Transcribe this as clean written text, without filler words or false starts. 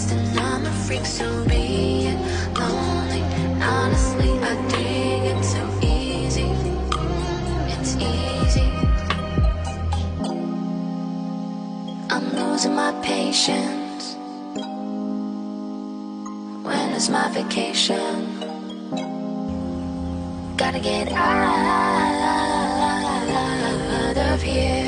obsessed and I'm a freak, so being lonely. Honestly, I dig it so easy. It's easy. I'm losing my patience. When is my vacation? Gotta get out of here.